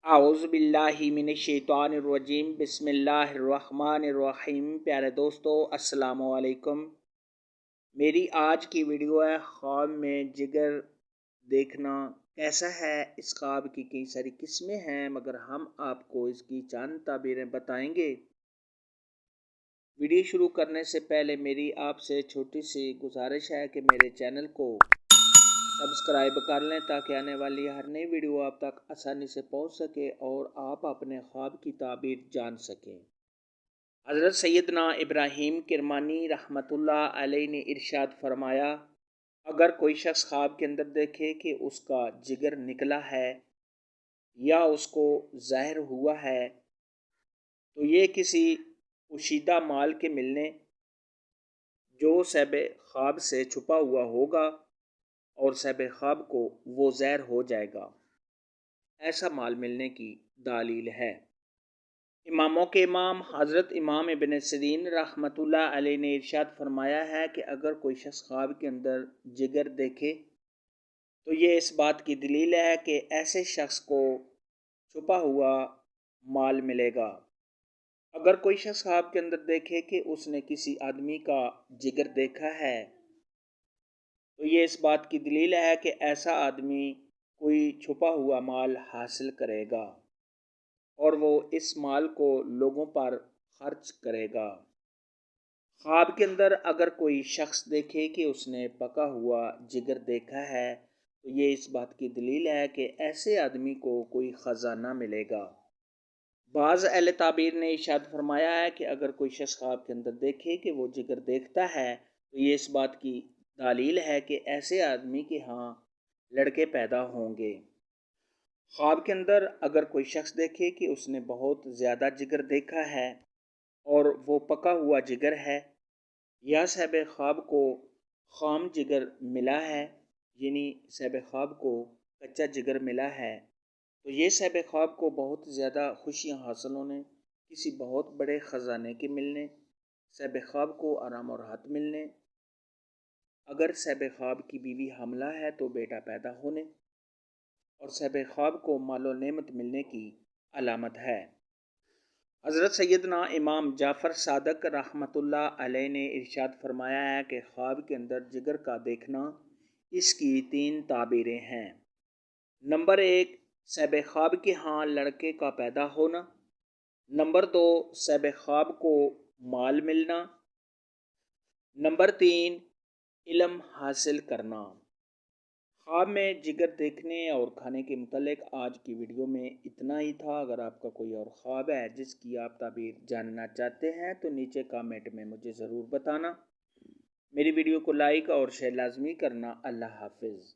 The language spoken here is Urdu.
اعوذ باللہ من الشیطان الرجیم بسم اللہ الرحمن الرحیم۔ پیارے دوستو السلام علیکم۔ میری آج کی ویڈیو ہے خواب میں جگر دیکھنا کیسا ہے۔ اس خواب کی کئی ساری قسمیں ہیں مگر ہم آپ کو اس کی چند تعبیریں بتائیں گے۔ ویڈیو شروع کرنے سے پہلے میری آپ سے چھوٹی سی گزارش ہے کہ میرے چینل کو سبسکرائب کر لیں تاکہ آنے والی ہر نئی ویڈیو آپ تک آسانی سے پہنچ سکے اور آپ اپنے خواب کی تعبیر جان سکیں۔ حضرت سیدنا ابراہیم کرمانی رحمۃ اللہ علیہ نے ارشاد فرمایا، اگر کوئی شخص خواب کے اندر دیکھے کہ اس کا جگر نکلا ہے یا اس کو ظاہر ہوا ہے تو یہ کسی پوشیدہ مال کے ملنے جو صاحب خواب سے چھپا ہوا ہوگا اور صاحب خواب کو وہ ظاہر ہو جائے گا، ایسا مال ملنے کی دلیل ہے۔ اماموں کے امام حضرت امام ابن سیرین رحمۃ اللہ علیہ نے ارشاد فرمایا ہے کہ اگر کوئی شخص خواب کے اندر جگر دیکھے تو یہ اس بات کی دلیل ہے کہ ایسے شخص کو چھپا ہوا مال ملے گا۔ اگر کوئی شخص خواب کے اندر دیکھے کہ اس نے کسی آدمی کا جگر دیکھا ہے تو یہ اس بات کی دلیل ہے کہ ایسا آدمی کوئی چھپا ہوا مال حاصل کرے گا اور وہ اس مال کو لوگوں پر خرچ کرے گا۔ خواب کے اندر اگر کوئی شخص دیکھے کہ اس نے پکا ہوا جگر دیکھا ہے تو یہ اس بات کی دلیل ہے کہ ایسے آدمی کو کوئی خزانہ ملے گا۔ بعض اہل تعبیر نے ارشاد فرمایا ہے کہ اگر کوئی شخص خواب کے اندر دیکھے کہ وہ جگر دیکھتا ہے تو یہ اس بات کی دلیل ہے کہ ایسے آدمی کے ہاں لڑکے پیدا ہوں گے۔ خواب کے اندر اگر کوئی شخص دیکھے کہ اس نے بہت زیادہ جگر دیکھا ہے اور وہ پکا ہوا جگر ہے یا صاحب خواب کو خام جگر ملا ہے، یعنی صاحب خواب کو کچا جگر ملا ہے، تو یہ صاحب خواب کو بہت زیادہ خوشیاں حاصل ہونے، کسی بہت بڑے خزانے کے ملنے، صاحب خواب کو آرام و راحت ملنے، اگر صاحب خواب کی بیوی حاملہ ہے تو بیٹا پیدا ہونے اور صاحب خواب کو مال و نعمت ملنے کی علامت ہے۔ حضرت سیدنا امام جعفر صادق رحمۃ اللہ علیہ نے ارشاد فرمایا ہے کہ خواب کے اندر جگر کا دیکھنا اس کی 3 تعبیریں ہیں۔ نمبر 1، صاحب خواب کے ہاں لڑکے کا پیدا ہونا۔ نمبر 2، صاحب خواب کو مال ملنا۔ نمبر 3، علم حاصل کرنا۔ خواب میں جگر دیکھنے اور کھانے کے متعلق آج کی ویڈیو میں اتنا ہی تھا۔ اگر آپ کا کوئی اور خواب ہے جس کی آپ تعبیر جاننا چاہتے ہیں تو نیچے کامنٹ میں مجھے ضرور بتانا۔ میری ویڈیو کو لائک اور شیئر لازمی کرنا۔ اللہ حافظ۔